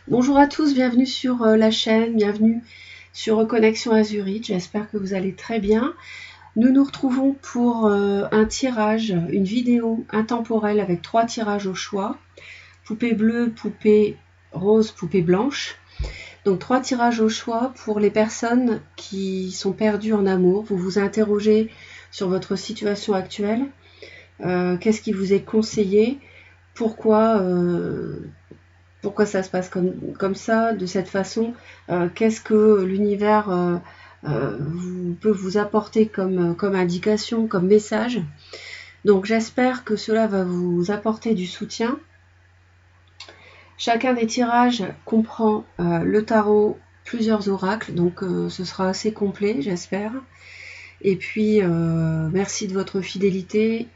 Bonjour à tous, bienvenue sur la chaîne, bienvenue sur Reconnexion Azurite, j'espère que vous allez très bien. Nous nous retrouvons pour un tirage, une vidéo intemporelle avec 3 tirages au choix. Poupée bleue, poupée rose, poupée blanche. Donc 3 tirages au choix pour les personnes qui sont perdues en amour. Vous vous interrogez sur votre situation actuelle, qu'est-ce qui vous est conseillé, pourquoi ça se passe comme ça, de cette façon, qu'est-ce que l'univers peut vous apporter comme indication, comme message. Donc j'espère que cela va vous apporter du soutien. Chacun des tirages comprend le tarot, plusieurs oracles, donc ce sera assez complet, j'espère. Et puis, merci de votre fidélité.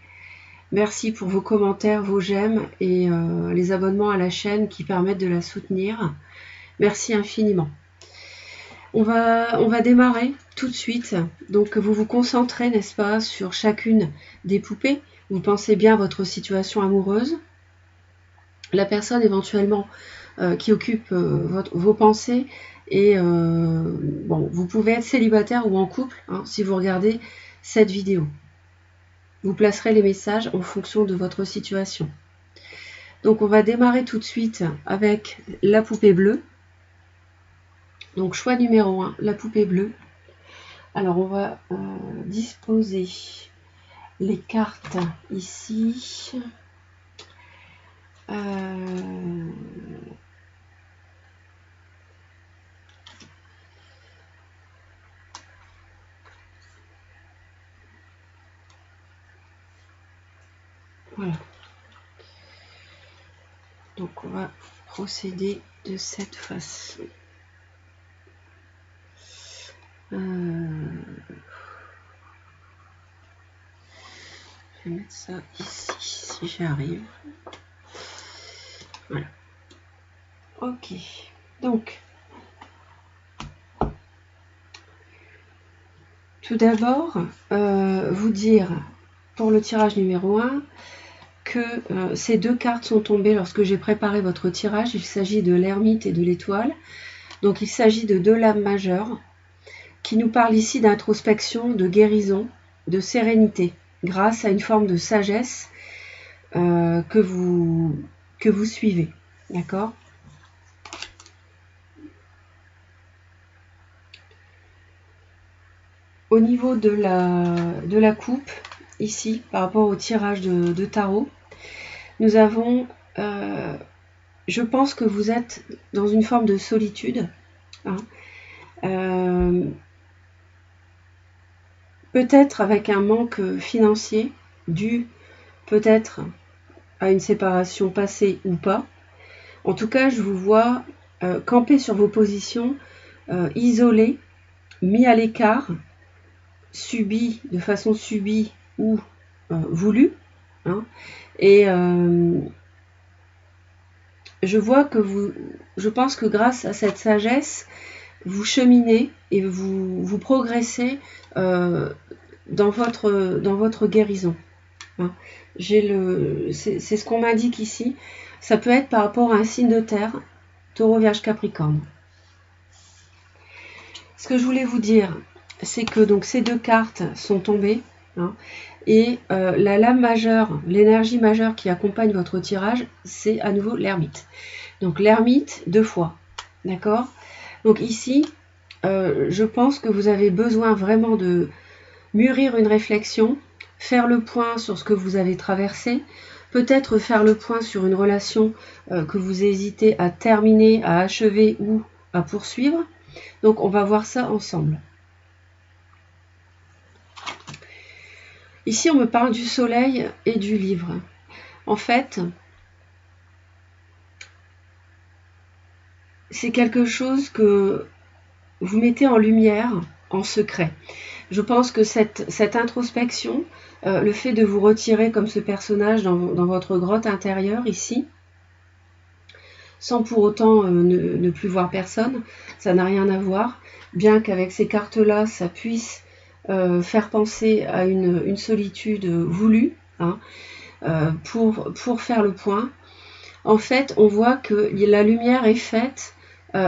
Merci pour vos commentaires, vos j'aime et les abonnements à la chaîne qui permettent de la soutenir. Merci infiniment. On va démarrer tout de suite. Donc vous vous concentrez, n'est-ce pas, sur chacune des poupées. Vous pensez bien à votre situation amoureuse. La personne éventuellement qui occupe vos pensées. Et bon, vous pouvez être célibataire ou en couple hein, si vous regardez cette vidéo. Vous placerez les messages en fonction de votre situation. Donc on va démarrer tout de suite avec la poupée bleue. Donc choix numéro 1, la poupée bleue. Alors on va disposer les cartes ici. Voilà. Donc on va procéder de cette façon. Je vais mettre ça ici si j'y arrive. Voilà. Ok. Donc, tout d'abord, vous dire pour le tirage numéro 1 que ces deux cartes sont tombées lorsque j'ai préparé votre tirage. Il s'agit de l'ermite et de l'étoile. Donc il s'agit de deux lames majeures qui nous parlent ici d'introspection, de guérison, de sérénité, grâce à une forme de sagesse que vous suivez. D'accord ? Au niveau de la coupe, ici, par rapport au tirage de tarot, nous avons, je pense que vous êtes dans une forme de solitude. Hein, peut-être avec un manque financier, dû peut-être à une séparation passée ou pas. En tout cas, je vous vois camper sur vos positions, isolés, mis à l'écart, subis, de façon subie ou voulue. Hein, et je pense que grâce à cette sagesse, vous cheminez et vous progressez dans votre guérison. Hein. C'est ce qu'on m'indique ici. Ça peut être par rapport à un signe de terre, Taureau, Vierge, Capricorne. Ce que je voulais vous dire, c'est que donc ces deux cartes sont tombées. Hein, et la lame majeure, l'énergie majeure qui accompagne votre tirage, c'est à nouveau l'ermite. Donc l'ermite, 2 fois. D'accord ? Donc ici, je pense que vous avez besoin vraiment de mûrir une réflexion, faire le point sur ce que vous avez traversé, peut-être faire le point sur une relation que vous hésitez à terminer, à achever ou à poursuivre. Donc on va voir ça ensemble. Ici on me parle du soleil et du livre. En fait, c'est quelque chose que vous mettez en lumière, en secret. Je pense que cette introspection, le fait de vous retirer comme ce personnage dans votre grotte intérieure ici, sans pour autant ne plus voir personne, ça n'a rien à voir, bien qu'avec ces cartes-là, ça puisse faire penser à une solitude voulue, hein, pour faire le point. en fait, on voit que la lumière est faite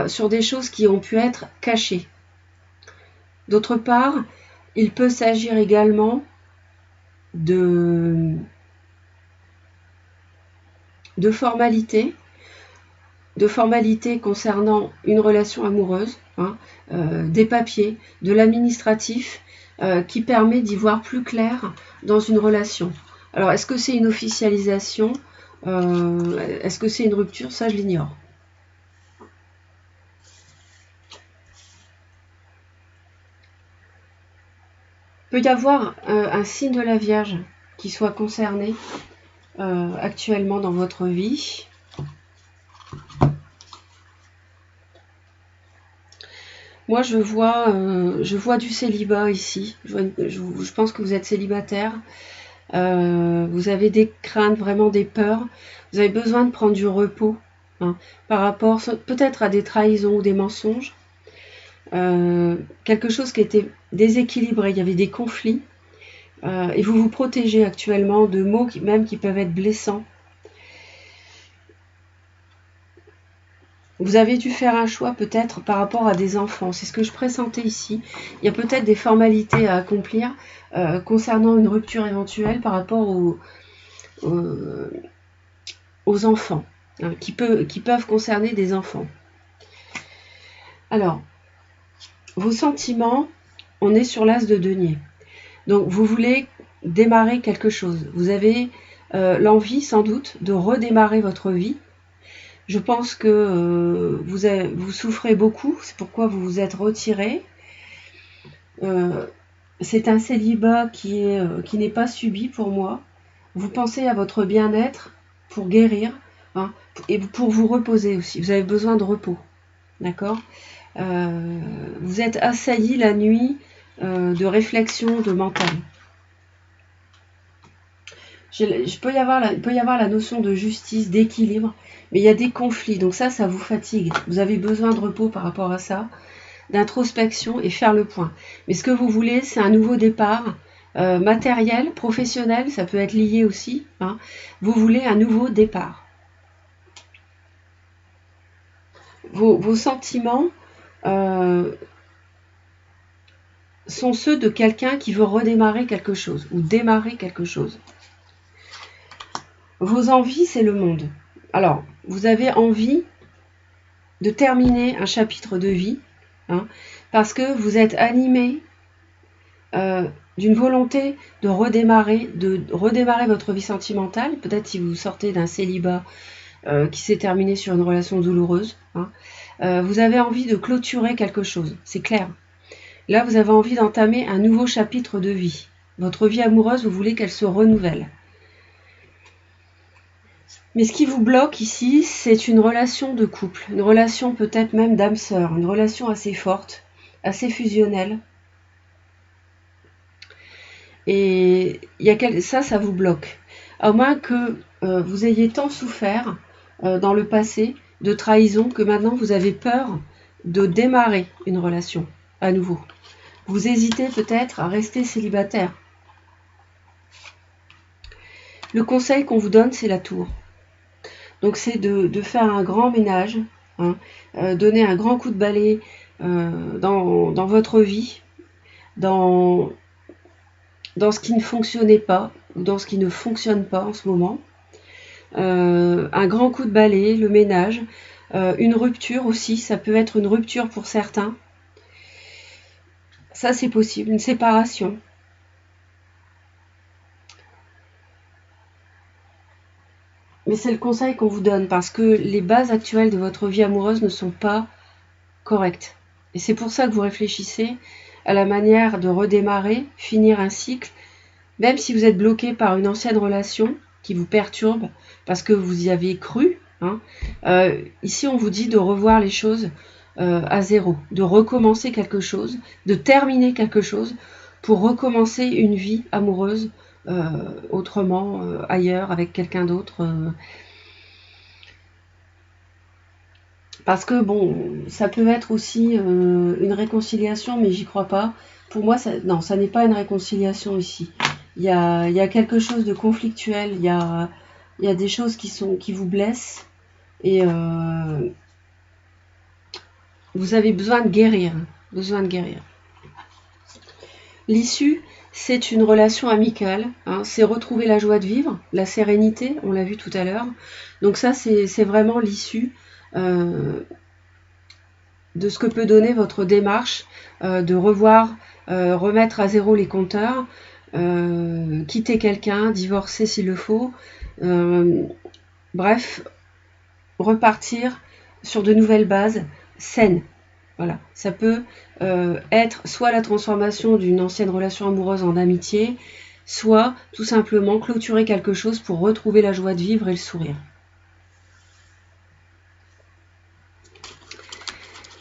sur des choses qui ont pu être cachées. D'autre part, il peut s'agir également de formalités concernant une relation amoureuse, des papiers, de l'administratif, qui permet d'y voir plus clair dans une relation. Alors, est-ce que c'est une officialisation? Est-ce que c'est une rupture? Ça, je l'ignore. Il peut y avoir un signe de la Vierge qui soit concerné actuellement dans votre vie. Moi, je vois du célibat ici. Je pense que vous êtes célibataire. Vous avez des craintes, vraiment des peurs. Vous avez besoin de prendre du repos par rapport peut-être à des trahisons ou des mensonges. Quelque chose qui était déséquilibré, il y avait des conflits. Et vous vous protégez actuellement de mots qui peuvent être blessants. Vous avez dû faire un choix peut-être par rapport à des enfants. C'est ce que je pressentais ici. Il y a peut-être des formalités à accomplir concernant une rupture éventuelle par rapport aux enfants, qui peuvent concerner des enfants. Alors, vos sentiments, on est sur l'as de denier. Donc, vous voulez démarrer quelque chose. Vous avez l'envie, sans doute, de redémarrer votre vie. Je pense que vous souffrez beaucoup, c'est pourquoi vous vous êtes retiré. C'est un célibat qui n'est pas subi pour moi. Vous pensez à votre bien-être pour guérir et pour vous reposer aussi. Vous avez besoin de repos, d'accord? Vous êtes assailli la nuit de réflexion, de mental. Il peut y avoir la notion de justice, d'équilibre, mais il y a des conflits, donc ça vous fatigue. Vous avez besoin de repos par rapport à ça, d'introspection et faire le point. Mais ce que vous voulez, c'est un nouveau départ, matériel, professionnel, ça peut être lié aussi. Vous voulez un nouveau départ. Vos sentiments sont ceux de quelqu'un qui veut redémarrer quelque chose ou démarrer quelque chose. Vos envies, c'est le monde. Alors, vous avez envie de terminer un chapitre de vie, parce que vous êtes animé d'une volonté de redémarrer votre vie sentimentale. Peut-être si vous sortez d'un célibat qui s'est terminé sur une relation douloureuse. Vous avez envie de clôturer quelque chose, c'est clair. Là, vous avez envie d'entamer un nouveau chapitre de vie. Votre vie amoureuse, vous voulez qu'elle se renouvelle. Mais ce qui vous bloque ici, c'est une relation de couple, une relation peut-être même d'âme sœur, une relation assez forte, assez fusionnelle. Et ça vous bloque. À moins que vous ayez tant souffert dans le passé de trahison que maintenant vous avez peur de démarrer une relation à nouveau. Vous hésitez peut-être à rester célibataire. Le conseil qu'on vous donne, c'est la tour. Donc c'est de faire un grand ménage, donner un grand coup de balai dans votre vie, dans ce qui ne fonctionnait pas, ou dans ce qui ne fonctionne pas en ce moment. Un grand coup de balai, le ménage, une rupture aussi, ça peut être une rupture pour certains. Ça c'est possible, une séparation. Mais c'est le conseil qu'on vous donne parce que les bases actuelles de votre vie amoureuse ne sont pas correctes. Et c'est pour ça que vous réfléchissez à la manière de redémarrer, finir un cycle, même si vous êtes bloqué par une ancienne relation qui vous perturbe parce que vous y avez cru. Ici, on vous dit de revoir les choses à zéro, de recommencer quelque chose, de terminer quelque chose pour recommencer une vie amoureuse autrement, ailleurs, avec quelqu'un d'autre. Parce que bon, ça peut être aussi une réconciliation, mais j'y crois pas. Pour moi, ça n'est pas une réconciliation ici. Il y a quelque chose de conflictuel, il y a des choses qui vous blessent, Et vous avez besoin de guérir. L'issue, c'est une relation amicale, hein, c'est retrouver la joie de vivre, la sérénité, on l'a vu tout à l'heure. Donc ça, c'est vraiment l'issue de ce que peut donner votre démarche, de remettre à zéro les compteurs, quitter quelqu'un, divorcer s'il le faut, bref, repartir sur de nouvelles bases saines. Voilà, ça peut être soit la transformation d'une ancienne relation amoureuse en amitié, soit tout simplement clôturer quelque chose pour retrouver la joie de vivre et le sourire.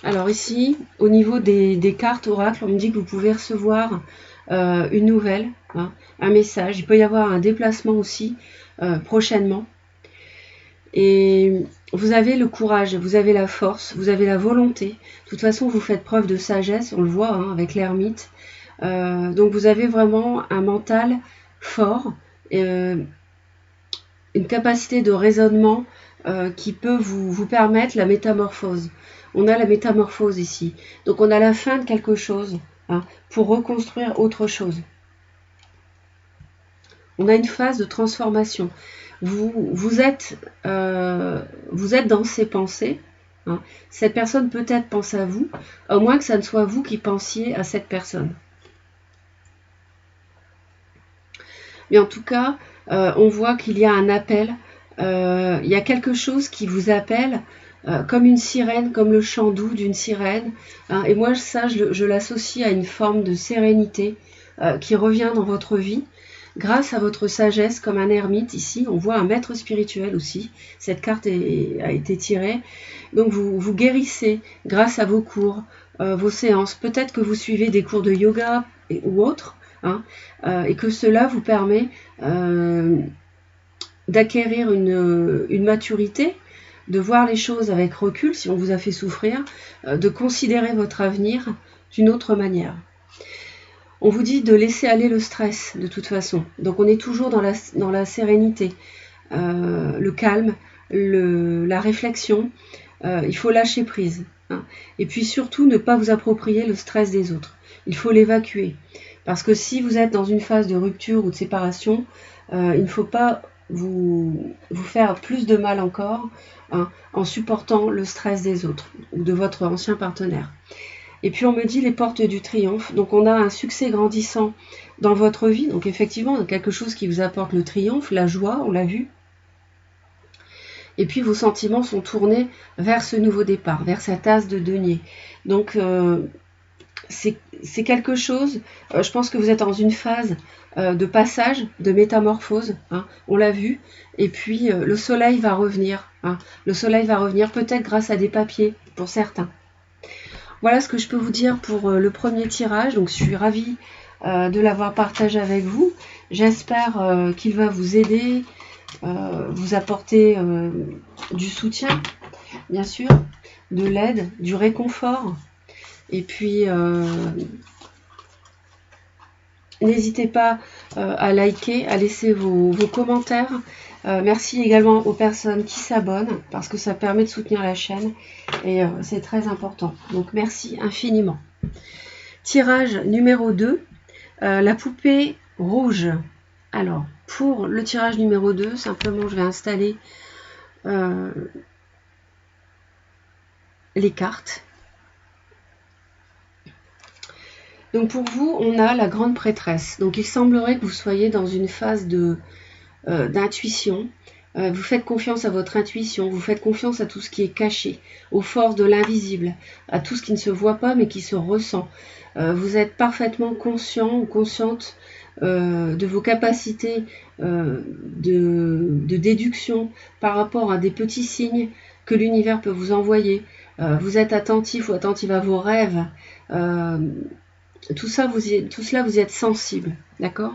Alors ici, au niveau des cartes oracles, on me dit que vous pouvez recevoir une nouvelle, hein, un message. Il peut y avoir un déplacement aussi prochainement. Et vous avez le courage, vous avez la force, vous avez la volonté. De toute façon, vous faites preuve de sagesse, on le voit hein, avec l'ermite. Donc vous avez vraiment un mental fort, une capacité de raisonnement qui peut vous permettre la métamorphose. On a la métamorphose ici. Donc on a la fin de quelque chose hein, pour reconstruire autre chose. On a une phase de transformation. Vous êtes dans ses pensées. Hein. Cette personne peut-être pense à vous, au moins que ça ne soit vous qui pensiez à cette personne. Mais en tout cas, on voit qu'il y a un appel. Il y a quelque chose qui vous appelle comme une sirène, comme le chant doux d'une sirène. Hein. Et moi, ça, je l'associe à une forme de sérénité qui revient dans votre vie. Grâce à votre sagesse, comme un ermite ici, on voit un maître spirituel aussi. Cette carte a été tirée. Donc vous guérissez grâce à vos cours, vos séances. Peut-être que vous suivez des cours de yoga ou autres, hein, et que cela vous permet d'acquérir une maturité, de voir les choses avec recul si on vous a fait souffrir, de considérer votre avenir d'une autre manière. On vous dit de laisser aller le stress de toute façon. Donc on est toujours dans la sérénité, le calme, la réflexion. Il faut lâcher prise. Hein. Et puis surtout ne pas vous approprier le stress des autres. Il faut l'évacuer. Parce que si vous êtes dans une phase de rupture ou de séparation, il ne faut pas vous faire plus de mal encore hein, en supportant le stress des autres ou de votre ancien partenaire. Et puis on me dit les portes du triomphe. Donc on a un succès grandissant dans votre vie. Donc effectivement, quelque chose qui vous apporte le triomphe, la joie, on l'a vu. Et puis vos sentiments sont tournés vers ce nouveau départ, vers cette as de denier. Donc c'est quelque chose, je pense que vous êtes dans une phase de passage, de métamorphose, hein, on l'a vu. Et puis le soleil va revenir. Hein, le soleil va revenir peut-être grâce à des papiers pour certains. Voilà ce que je peux vous dire pour le premier tirage. Donc je suis ravie de l'avoir partagé avec vous. J'espère qu'il va vous aider, vous apporter du soutien, bien sûr, de l'aide, du réconfort. Et puis n'hésitez pas à liker, à laisser vos commentaires. Merci également aux personnes qui s'abonnent parce que ça permet de soutenir la chaîne et c'est très important. Donc merci infiniment. Tirage numéro 2, la poupée rouge. Alors, pour le tirage numéro 2, simplement je vais installer les cartes. Donc pour vous, on a la grande prêtresse. Donc il semblerait que vous soyez dans une phase d'intuition. Vous faites confiance à votre intuition, vous faites confiance à tout ce qui est caché, aux forces de l'invisible, à tout ce qui ne se voit pas mais qui se ressent. Vous êtes parfaitement conscient ou consciente de vos capacités de déduction par rapport à des petits signes que l'univers peut vous envoyer. Vous êtes attentif ou attentive à vos rêves. Tout cela, vous y êtes sensible, d'accord ?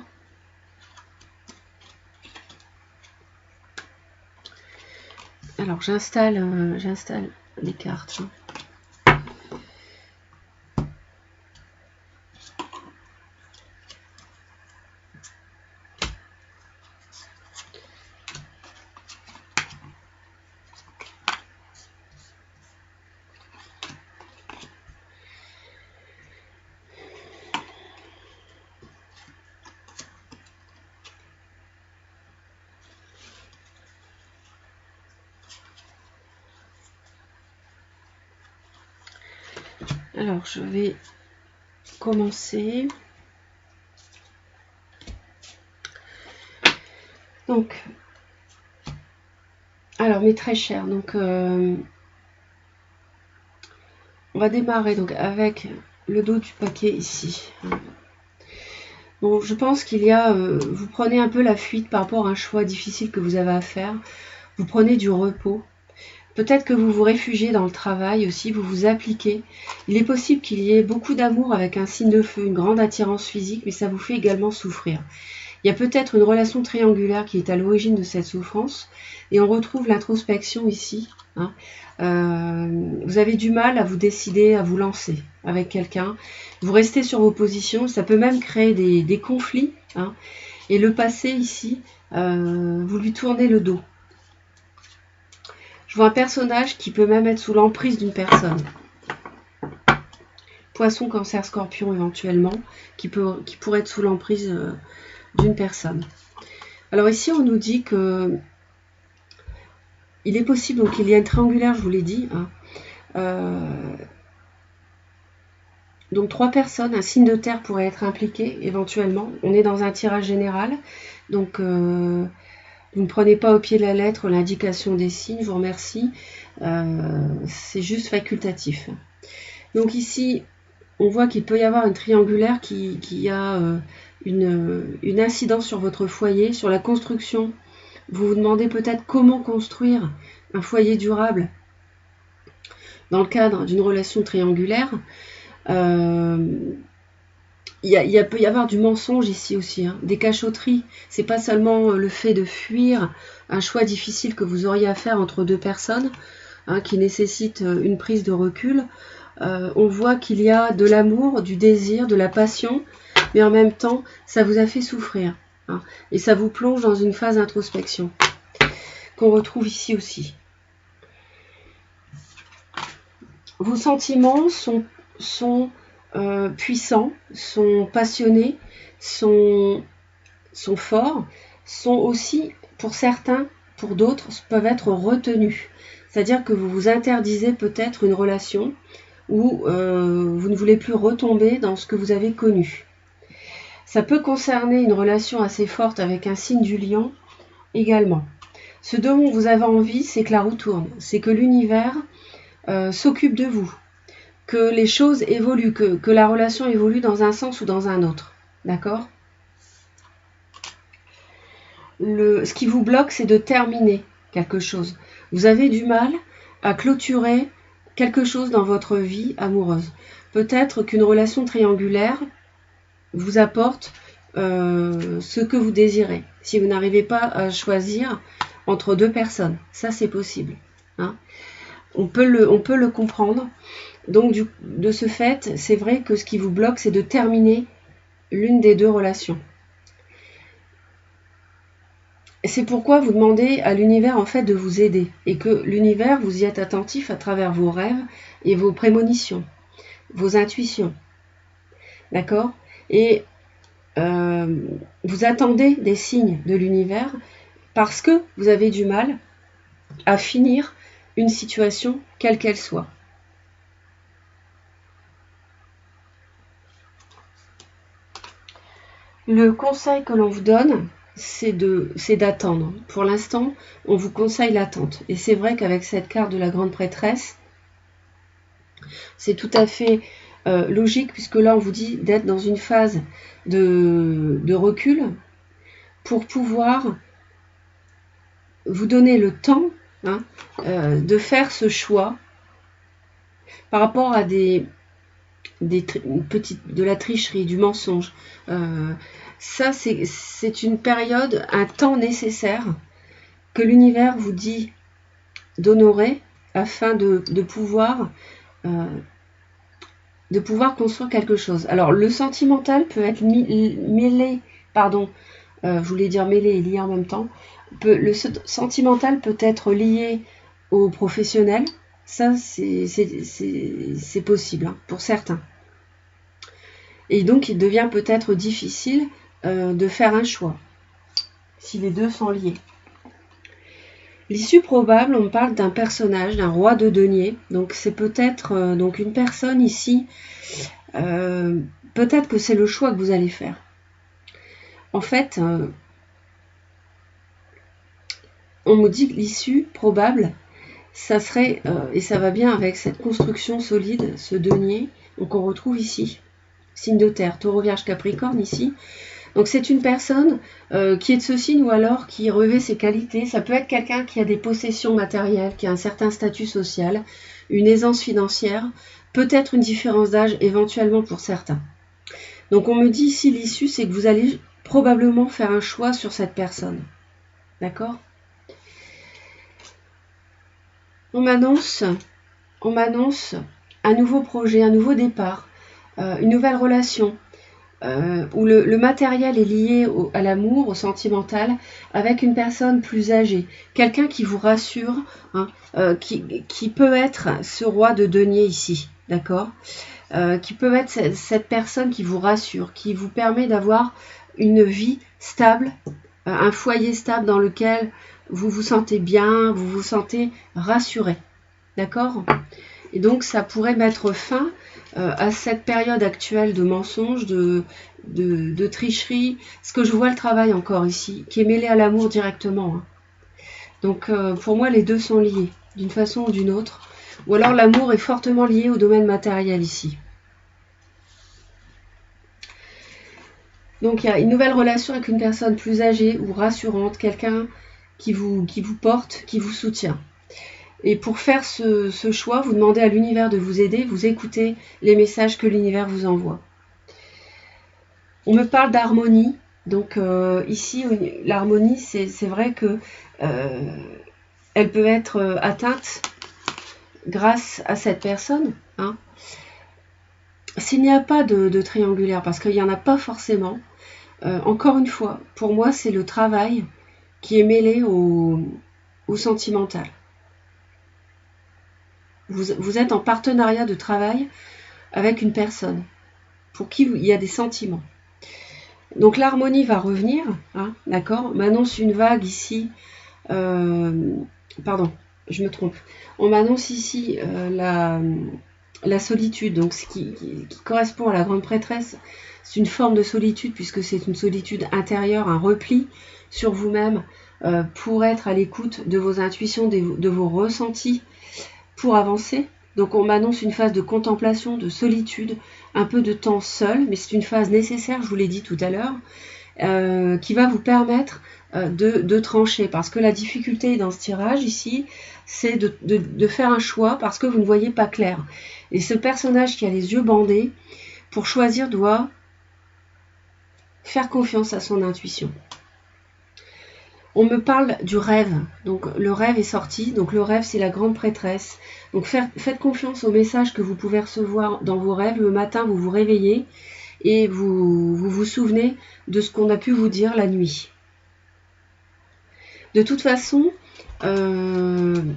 Alors, j'installe les cartes. Alors, je vais commencer. Donc, alors mes très chers, donc on va démarrer donc avec le dos du paquet ici. Bon, je pense qu'il y a, vous prenez un peu la fuite par rapport à un choix difficile que vous avez à faire. Vous prenez du repos. Peut-être que vous vous réfugiez dans le travail aussi, vous vous appliquez. Il est possible qu'il y ait beaucoup d'amour avec un signe de feu, une grande attirance physique, mais ça vous fait également souffrir. Il y a peut-être une relation triangulaire qui est à l'origine de cette souffrance, et on retrouve l'introspection ici. Hein. Vous avez du mal à vous décider, à vous lancer avec quelqu'un. Vous restez sur vos positions, ça peut même créer des conflits. Hein. Et le passé ici, vous lui tournez le dos. Je vois un personnage qui peut même être sous l'emprise d'une personne. Poisson, cancer, scorpion éventuellement, qui pourrait être sous l'emprise d'une personne. Alors ici, on nous dit que il est possible, donc il y a une triangulaire, je vous l'ai dit. Hein, donc 3 personnes, un signe de terre pourrait être impliqué éventuellement. On est dans un tirage général, donc vous ne prenez pas au pied de la lettre l'indication des signes, je vous remercie. C'est juste facultatif. Donc ici, on voit qu'il peut y avoir une triangulaire qui a une incidence sur votre foyer, sur la construction. Vous vous demandez peut-être comment construire un foyer durable dans le cadre d'une relation triangulaire. Il peut y avoir du mensonge ici aussi, hein, des cachotteries. C'est pas seulement le fait de fuir un choix difficile que vous auriez à faire entre 2 personnes, hein, qui nécessite une prise de recul. On voit qu'il y a de l'amour, du désir, de la passion, mais en même temps, ça vous a fait souffrir. Hein, et ça vous plonge dans une phase d'introspection qu'on retrouve ici aussi. Vos sentiments sont puissants, sont passionnés, sont forts, sont aussi, pour certains, pour d'autres, peuvent être retenus. C'est-à-dire que vous vous interdisez peut-être une relation où vous ne voulez plus retomber dans ce que vous avez connu. Ça peut concerner une relation assez forte avec un signe du lion également. Ce dont vous avez envie, c'est que la roue tourne, c'est que l'univers s'occupe de vous, que les choses évoluent, que la relation évolue dans un sens ou dans un autre. D'accord ? Ce qui vous bloque, c'est de terminer quelque chose. Vous avez du mal à clôturer quelque chose dans votre vie amoureuse. Peut-être qu'une relation triangulaire vous apporte ce que vous désirez. Si vous n'arrivez pas à choisir entre 2 personnes, ça c'est possible. Hein. On peut le comprendre. Donc de ce fait, c'est vrai que ce qui vous bloque, c'est de terminer l'une des 2 relations. Et c'est pourquoi vous demandez à l'univers en fait de vous aider et que l'univers vous y êtes attentif à travers vos rêves et vos prémonitions, vos intuitions. D'accord ? Et vous attendez des signes de l'univers parce que vous avez du mal à finir une situation quelle qu'elle soit. Le conseil que l'on vous donne, c'est d'attendre. Pour l'instant, on vous conseille l'attente. Et c'est vrai qu'avec cette carte de la grande prêtresse, c'est tout à fait logique, puisque là, on vous dit d'être dans une phase de recul pour pouvoir vous donner le temps de faire ce choix par rapport à de la tricherie, du mensonge. Ça, c'est une période, un temps nécessaire que l'univers vous dit d'honorer afin de pouvoir construire quelque chose. Alors, le sentimental peut être mêlé, je voulais dire mêlé et lié en même temps. Le sentimental peut être lié au professionnel. Ça, c'est possible pour certains. Et donc, il devient peut-être difficile de faire un choix si les 2 sont liés. L'issue probable, on parle d'un personnage, d'un roi de denier. Donc c'est peut-être donc une personne ici, peut-être que c'est le choix que vous allez faire. En fait, on me dit que l'issue probable, ça serait, et ça va bien avec cette construction solide, ce denier, donc on retrouve ici, signe de terre, taureau, vierge, capricorne ici. Donc c'est une personne qui est de ce signe ou alors qui revêt ses qualités. Ça peut être quelqu'un qui a des possessions matérielles, qui a un certain statut social, une aisance financière, peut-être une différence d'âge éventuellement pour certains. Donc on me dit ici l'issue, c'est que vous allez probablement faire un choix sur cette personne. D'accord ? On m'annonce un nouveau projet, un nouveau départ, une nouvelle relation, où le matériel est lié à l'amour, au sentimental, avec une personne plus âgée, quelqu'un qui vous rassure, hein, qui peut être ce roi de denier ici, d'accord, qui peut être cette personne qui vous rassure, qui vous permet d'avoir une vie stable, un foyer stable dans lequel vous vous sentez bien, vous vous sentez rassuré, d'accord. Et donc ça pourrait mettre fin à cette période actuelle de mensonges, de tricherie. Ce que je vois le travail encore ici, qui est mêlé à l'amour directement. Hein. Donc pour moi, les deux sont liés, d'une façon ou d'une autre. Ou alors l'amour est fortement lié au domaine matériel ici. Donc il y a une nouvelle relation avec une personne plus âgée ou rassurante, quelqu'un qui vous porte, qui vous soutient. Et pour faire ce choix, vous demandez à l'univers de vous aider, vous écoutez les messages que l'univers vous envoie. On me parle d'harmonie. Donc ici, l'harmonie, c'est vrai que elle peut être atteinte grâce à cette personne. Hein. S'il n'y a pas de triangulaire, parce qu'il n'y en a pas forcément, encore une fois, pour moi, c'est le travail qui est mêlé au sentimental. Vous êtes en partenariat de travail avec une personne pour qui il y a des sentiments. Donc l'harmonie va revenir, hein, d'accord. On m'annonce une vague ici, pardon, je me trompe. On m'annonce ici la solitude, donc ce qui correspond à la grande prêtresse. C'est une forme de solitude puisque c'est une solitude intérieure, un repli sur vous-même pour être à l'écoute de vos intuitions, de vos ressentis pour avancer. Donc on m'annonce une phase de contemplation, de solitude, un peu de temps seul, mais c'est une phase nécessaire, je vous l'ai dit tout à l'heure, qui va vous permettre de trancher. Parce que la difficulté dans ce tirage ici, c'est de faire un choix parce que vous ne voyez pas clair. Et ce personnage qui a les yeux bandés, pour choisir, doit faire confiance à son intuition. On me parle du rêve, donc le rêve est sorti, donc le rêve c'est la grande prêtresse. Donc faites confiance aux messages que vous pouvez recevoir dans vos rêves. Le matin vous vous réveillez et vous souvenez de ce qu'on a pu vous dire la nuit. De toute façon, alors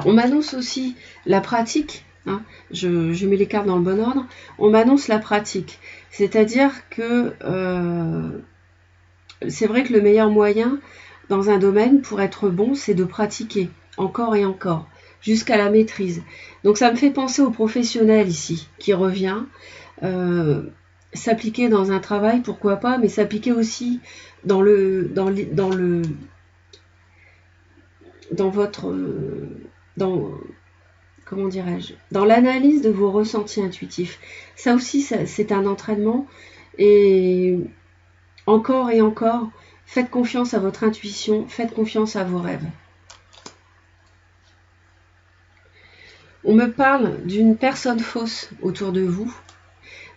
on m'annonce aussi la pratique, hein, je mets les cartes dans le bon ordre, on m'annonce la pratique, c'est-à-dire que c'est vrai que le meilleur moyen dans un domaine pour être bon, c'est de pratiquer encore et encore, jusqu'à la maîtrise. Donc ça me fait penser au professionnel ici, qui revient, s'appliquer dans un travail, pourquoi pas, mais s'appliquer aussi dans comment dirais-je, dans l'analyse de vos ressentis intuitifs. Ça aussi, c'est un entraînement, et encore et encore, faites confiance à votre intuition, faites confiance à vos rêves. On me parle d'une personne fausse autour de vous,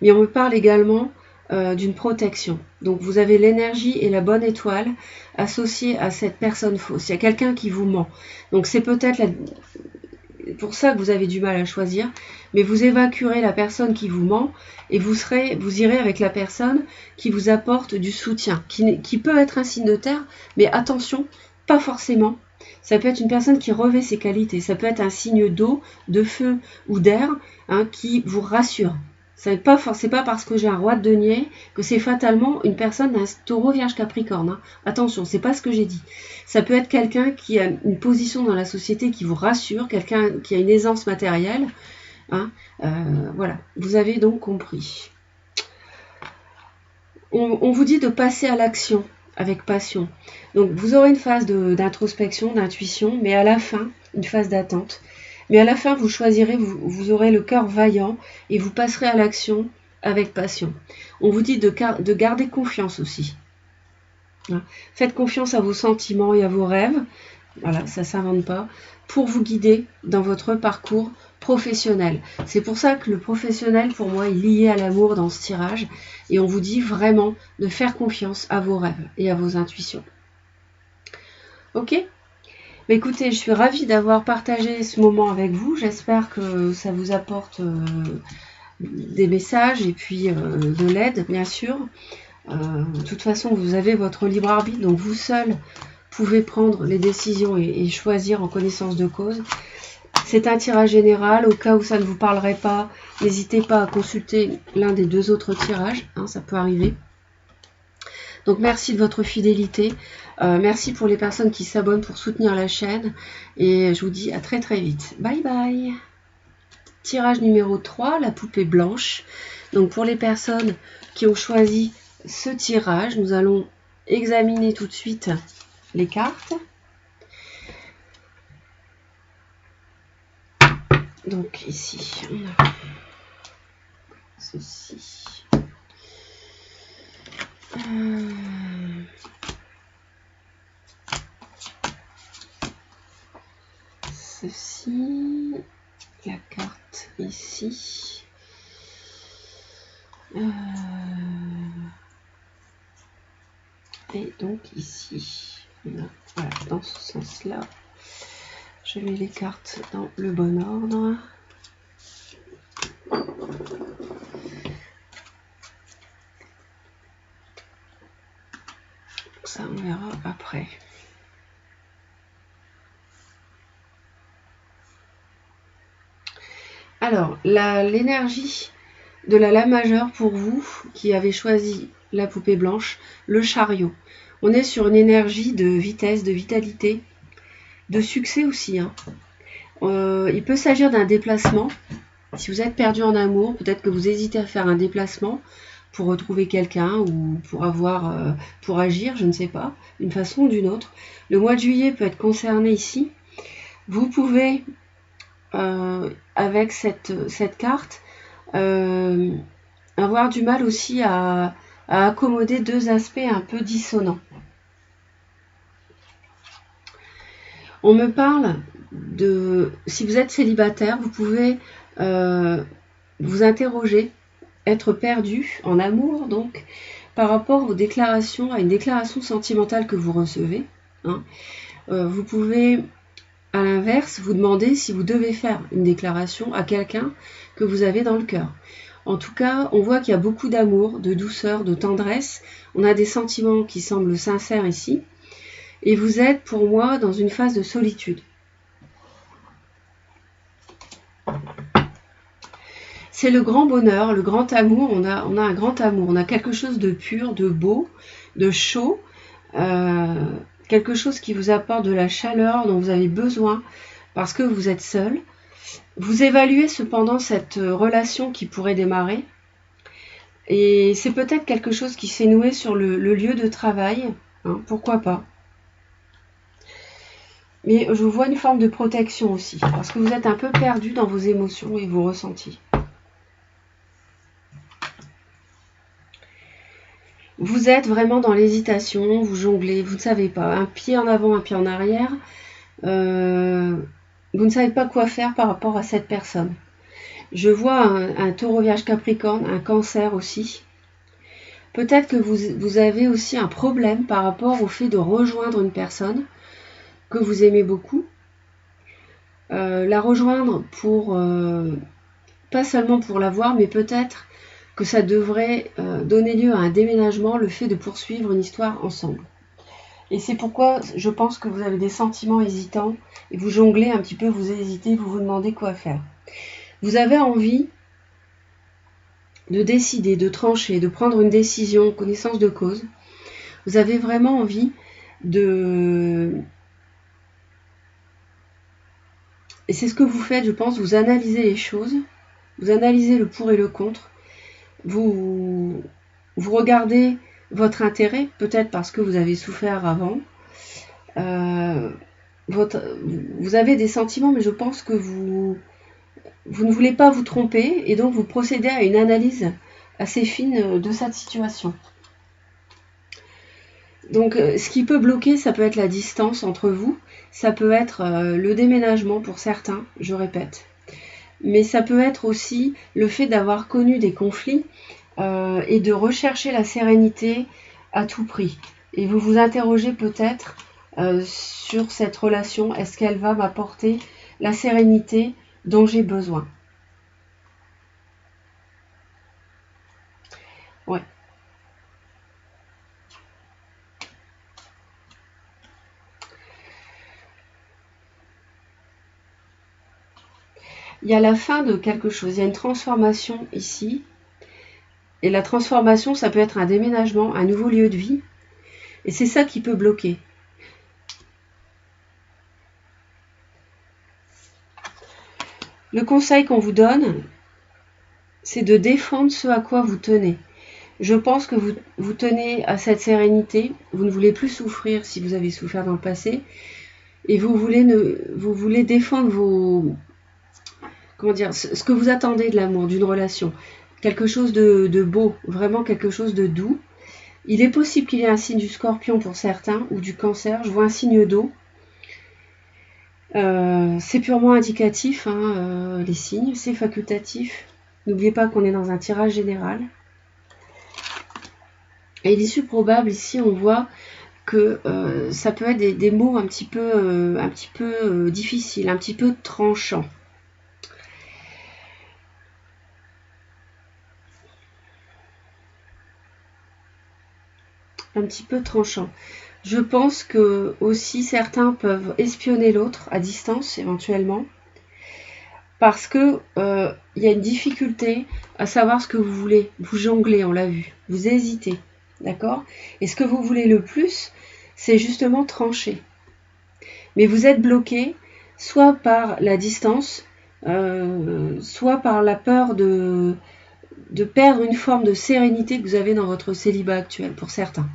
mais on me parle également d'une protection. Donc vous avez l'énergie et la bonne étoile associée à cette personne fausse. Il y a quelqu'un qui vous ment. Donc c'est peut-être pour ça que vous avez du mal à choisir, mais vous évacuerez la personne qui vous ment et vous irez avec la personne qui vous apporte du soutien, qui peut être un signe de terre, mais attention, pas forcément. Ça peut être une personne qui revêt ses qualités, ça peut être un signe d'eau, de feu ou d'air, hein, qui vous rassure. C'est pas parce que j'ai un roi de denier que c'est fatalement une personne d'un taureau vierge capricorne. Hein. Attention, c'est pas ce que j'ai dit. Ça peut être quelqu'un qui a une position dans la société qui vous rassure, quelqu'un qui a une aisance matérielle. Hein. Voilà, vous avez donc compris. On vous dit de passer à l'action avec passion. Donc vous aurez une phase d'introspection, d'intuition, mais à la fin, une phase d'attente. Mais à la fin, vous choisirez, vous aurez le cœur vaillant et vous passerez à l'action avec passion. On vous dit de garder confiance aussi. Faites confiance à vos sentiments et à vos rêves. Voilà, ça ne s'invente pas. Pour vous guider dans votre parcours professionnel. C'est pour ça que le professionnel, pour moi, est lié à l'amour dans ce tirage. Et on vous dit vraiment de faire confiance à vos rêves et à vos intuitions. Ok ? Mais écoutez, je suis ravie d'avoir partagé ce moment avec vous. J'espère que ça vous apporte des messages et puis de l'aide, bien sûr. De toute façon, vous avez votre libre arbitre, donc vous seul pouvez prendre les décisions et choisir en connaissance de cause. C'est un tirage général. Au cas où ça ne vous parlerait pas, n'hésitez pas à consulter l'un des 2 autres tirages. Hein, ça peut arriver. Donc merci de votre fidélité. Merci pour les personnes qui s'abonnent pour soutenir la chaîne. Et je vous dis à très très vite. Bye bye. Tirage numéro 3, la poupée blanche. Donc pour les personnes qui ont choisi ce tirage, nous allons examiner tout de suite les cartes. Donc ici, on a ceci. Ceci, la carte ici. Et donc ici, voilà, dans ce sens-là, je mets les cartes dans le bon ordre. Ça, on verra après. Alors, l'énergie de la La majeure pour vous qui avez choisi la poupée blanche, le chariot. On est sur une énergie de vitesse, de vitalité, de succès aussi. Hein. Il peut s'agir d'un déplacement. Si vous êtes perdu en amour, peut-être que vous hésitez à faire un déplacement pour retrouver quelqu'un ou pour agir, je ne sais pas, d'une façon ou d'une autre. Le mois de juillet peut être concerné ici. Vous pouvez, avec cette carte, avoir du mal aussi à accommoder 2 aspects un peu dissonants. On me parle de, si vous êtes célibataire, vous pouvez vous interroger, être perdu en amour, donc, par rapport aux déclarations, à une déclaration sentimentale que vous recevez. Hein. Vous pouvez, à l'inverse, vous demander si vous devez faire une déclaration à quelqu'un que vous avez dans le cœur. En tout cas, on voit qu'il y a beaucoup d'amour, de douceur, de tendresse. On a des sentiments qui semblent sincères ici. Et vous êtes, pour moi, dans une phase de solitude. C'est le grand bonheur, le grand amour. On a un grand amour. On a quelque chose de pur, de beau, de chaud. Quelque chose qui vous apporte de la chaleur dont vous avez besoin parce que vous êtes seul. Vous évaluez cependant cette relation qui pourrait démarrer. Et c'est peut-être quelque chose qui s'est noué sur le lieu de travail. Hein, pourquoi pas. Mais je vois une forme de protection aussi, parce que vous êtes un peu perdu dans vos émotions et vos ressentis. Vous êtes vraiment dans l'hésitation, vous jonglez, vous ne savez pas, un pied en avant, un pied en arrière. Vous ne savez pas quoi faire par rapport à cette personne. Je vois un taureau vierge capricorne, un cancer aussi. Peut-être que vous avez aussi un problème par rapport au fait de rejoindre une personne que vous aimez beaucoup. La rejoindre pour, pas seulement pour la voir, mais peut-être que ça devrait donner lieu à un déménagement, le fait de poursuivre une histoire ensemble. Et c'est pourquoi je pense que vous avez des sentiments hésitants et vous jonglez un petit peu, vous hésitez, vous vous demandez quoi faire. Vous avez envie de décider, de trancher, de prendre une décision, connaissance de cause. Vous avez vraiment envie de... Et c'est ce que vous faites, je pense, vous analysez les choses, vous analysez le pour et le contre, vous regardez votre intérêt, peut-être parce que vous avez souffert avant, vous avez des sentiments, mais je pense que vous ne voulez pas vous tromper, et donc vous procédez à une analyse assez fine de cette situation. Donc ce qui peut bloquer, ça peut être la distance entre vous, ça peut être le déménagement pour certains, je répète. Mais ça peut être aussi le fait d'avoir connu des conflits et de rechercher la sérénité à tout prix. Et vous vous interrogez peut-être sur cette relation, est-ce qu'elle va m'apporter la sérénité dont j'ai besoin? Ouais. Il y a la fin de quelque chose, il y a une transformation ici. Et la transformation, ça peut être un déménagement, un nouveau lieu de vie. Et c'est ça qui peut bloquer. Le conseil qu'on vous donne, c'est de défendre ce à quoi vous tenez. Je pense que vous tenez à cette sérénité, vous ne voulez plus souffrir si vous avez souffert dans le passé, et vous voulez défendre vos... Comment dire, ce que vous attendez de l'amour, d'une relation. Quelque chose de beau, vraiment quelque chose de doux. Il est possible qu'il y ait un signe du Scorpion pour certains, ou du Cancer. Je vois un signe d'eau. C'est purement indicatif, hein, les signes, c'est facultatif. N'oubliez pas qu'on est dans un tirage général. Et l'issue probable, ici, on voit que ça peut être des mots un petit peu difficiles, un petit peu tranchants. Un petit peu tranchant. Je pense que aussi certains peuvent espionner l'autre à distance éventuellement, parce que y a une difficulté à savoir ce que vous voulez. Vous jonglez, on l'a vu, vous hésitez, d'accord? Et ce que vous voulez le plus, c'est justement trancher. Mais vous êtes bloqué, soit par la distance, soit par la peur de perdre une forme de sérénité que vous avez dans votre célibat actuel, pour certains.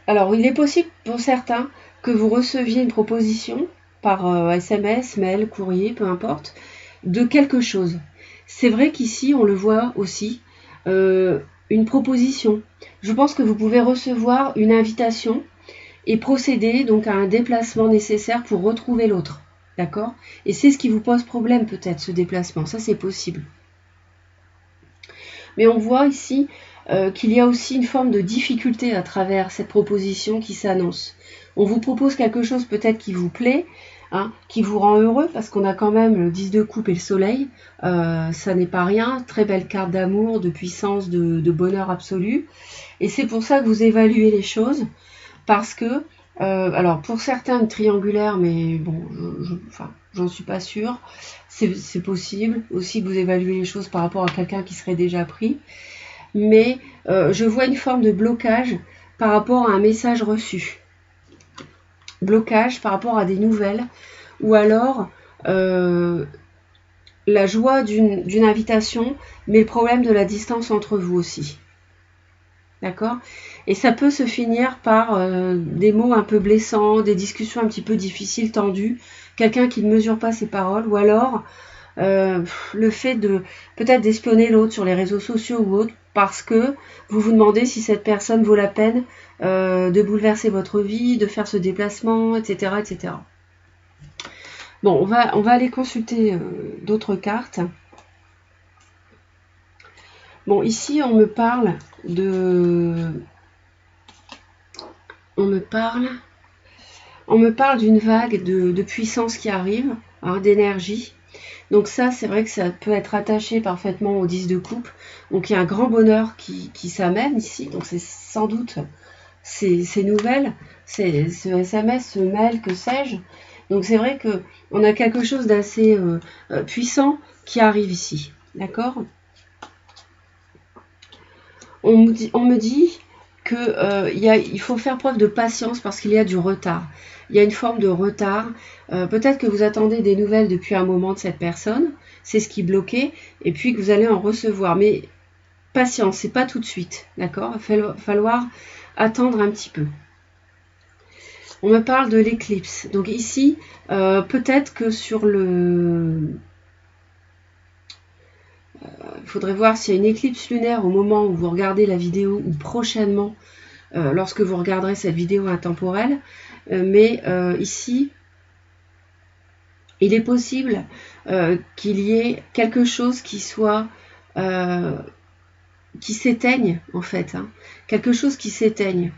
Alors, il est possible pour certains que vous receviez une proposition par SMS, mail, courrier, peu importe, de quelque chose. C'est vrai qu'ici, on le voit aussi, une proposition. Je pense que vous pouvez recevoir une invitation et procéder donc à un déplacement nécessaire pour retrouver l'autre. D'accord? Et c'est ce qui vous pose problème peut-être, ce déplacement. Ça, c'est possible. Mais on voit ici qu'il y a aussi une forme de difficulté à travers cette proposition qui s'annonce. On vous propose quelque chose peut-être qui vous plaît, hein, qui vous rend heureux, parce qu'on a quand même le 10 de coupe et le soleil. Ça n'est pas rien. Très belle carte d'amour, de puissance, de bonheur absolu. Et c'est pour ça que vous évaluez les choses, parce que, alors pour certains, une triangulaire, mais bon, j'en suis pas sûre. C'est possible aussi que vous évaluez les choses par rapport à quelqu'un qui serait déjà pris. Mais je vois une forme de blocage par rapport à un message reçu. Blocage par rapport à des nouvelles. Ou alors la joie d'une invitation, mais le problème de la distance entre vous aussi. D'accord? Et ça peut se finir par des mots un peu blessants, des discussions un petit peu difficiles, tendues, quelqu'un qui ne mesure pas ses paroles, ou alors le fait de peut-être d'espionner l'autre sur les réseaux sociaux ou autres, parce que vous vous demandez si cette personne vaut la peine de bouleverser votre vie, de faire ce déplacement, etc. etc. Bon, on va aller consulter d'autres cartes. Bon, ici, on me parle d'une vague de puissance qui arrive, hein, d'énergie. Donc ça, c'est vrai que ça peut être attaché parfaitement au 10 de coupe. Donc il y a un grand bonheur qui s'amène ici. Donc c'est sans doute ces nouvelles, ce SMS, ce mail, que sais-je. Donc c'est vrai que on a quelque chose d'assez puissant qui arrive ici. D'accord? On me dit que il faut faire preuve de patience parce qu'il y a du retard. Il y a une forme de retard. Peut-être que vous attendez des nouvelles depuis un moment de cette personne. C'est ce qui bloquait. Et puis que vous allez en recevoir. Mais patience, c'est pas tout de suite. D'accord? Il va falloir attendre un petit peu. On me parle de l'éclipse. Donc ici, peut-être que sur le... Il faudrait voir s'il y a une éclipse lunaire au moment où vous regardez la vidéo ou prochainement lorsque vous regarderez cette vidéo intemporelle. Mais ici, il est possible qu'il y ait quelque chose qui soit... qui s'éteigne en fait. Hein. Quelque chose qui s'éteigne.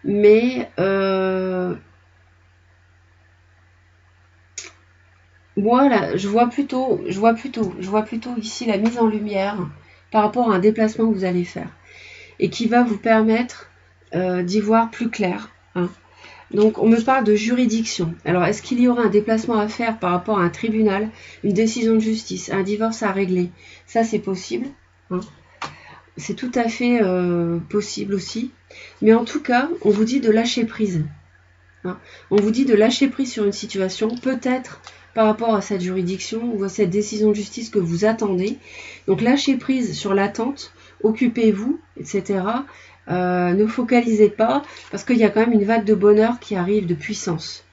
Mais... moi, là, je vois plutôt ici la mise en lumière par rapport à un déplacement que vous allez faire et qui va vous permettre d'y voir plus clair. Hein. Donc, on me parle de juridiction. Alors, est-ce qu'il y aura un déplacement à faire par rapport à un tribunal, une décision de justice, un divorce à régler? Ça, c'est possible. Hein. C'est tout à fait possible aussi. Mais en tout cas, on vous dit de lâcher prise. Hein. On vous dit de lâcher prise sur une situation, peut-être par rapport à cette juridiction ou à cette décision de justice que vous attendez. Donc lâchez prise sur l'attente, occupez-vous, etc. Ne focalisez pas, parce qu'il y a quand même une vague de bonheur qui arrive, de puissance.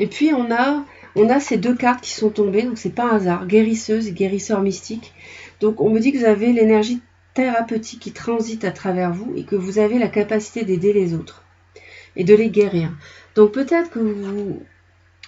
Et puis on a ces deux cartes qui sont tombées, donc c'est pas un hasard, guérisseuse et guérisseur mystique. Donc on me dit que vous avez l'énergie thérapeutique qui transite à travers vous et que vous avez la capacité d'aider les autres et de les guérir. Donc peut-être que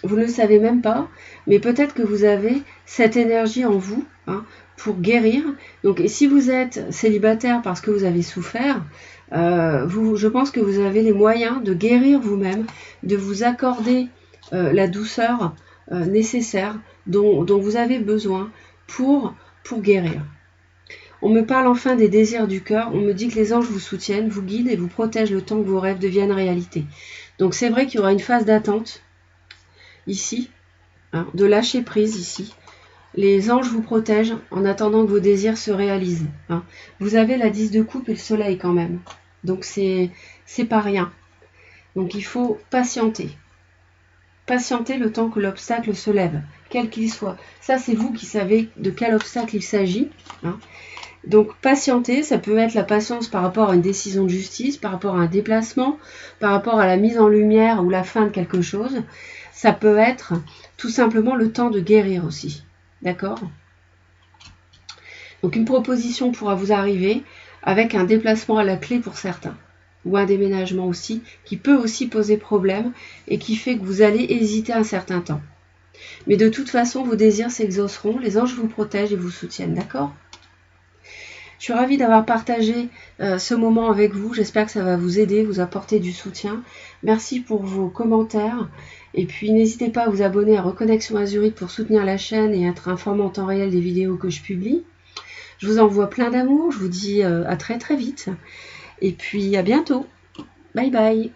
vous ne le savez même pas, mais peut-être que vous avez cette énergie en vous hein, pour guérir. Donc, et si vous êtes célibataire parce que vous avez souffert, je pense que vous avez les moyens de guérir vous-même, de vous accorder la douceur nécessaire dont vous avez besoin pour guérir. On me parle enfin des désirs du cœur. On me dit que les anges vous soutiennent, vous guident et vous protègent le temps que vos rêves deviennent réalité. Donc, c'est vrai qu'il y aura une phase d'attente ici, hein, de lâcher prise ici. Les anges vous protègent en attendant que vos désirs se réalisent. Hein. Vous avez la 10 de coupe et le soleil quand même. Donc c'est pas rien. Donc il faut patienter. Patienter le temps que l'obstacle se lève, quel qu'il soit. Ça c'est vous qui savez de quel obstacle il s'agit. Hein. Donc patienter, ça peut être la patience par rapport à une décision de justice, par rapport à un déplacement, par rapport à la mise en lumière ou la fin de quelque chose. Ça peut être tout simplement le temps de guérir aussi. D'accord? Donc une proposition pourra vous arriver avec un déplacement à la clé pour certains. Ou un déménagement aussi, qui peut aussi poser problème et qui fait que vous allez hésiter un certain temps. Mais de toute façon, vos désirs s'exauceront, les anges vous protègent et vous soutiennent. D'accord? Je suis ravie d'avoir partagé ce moment avec vous. J'espère que ça va vous aider, vous apporter du soutien. Merci pour vos commentaires. Et puis n'hésitez pas à vous abonner à Reconnexion Azurite pour soutenir la chaîne et être informé en temps réel des vidéos que je publie. Je vous envoie plein d'amour. Je vous dis à très très vite. Et puis à bientôt. Bye bye.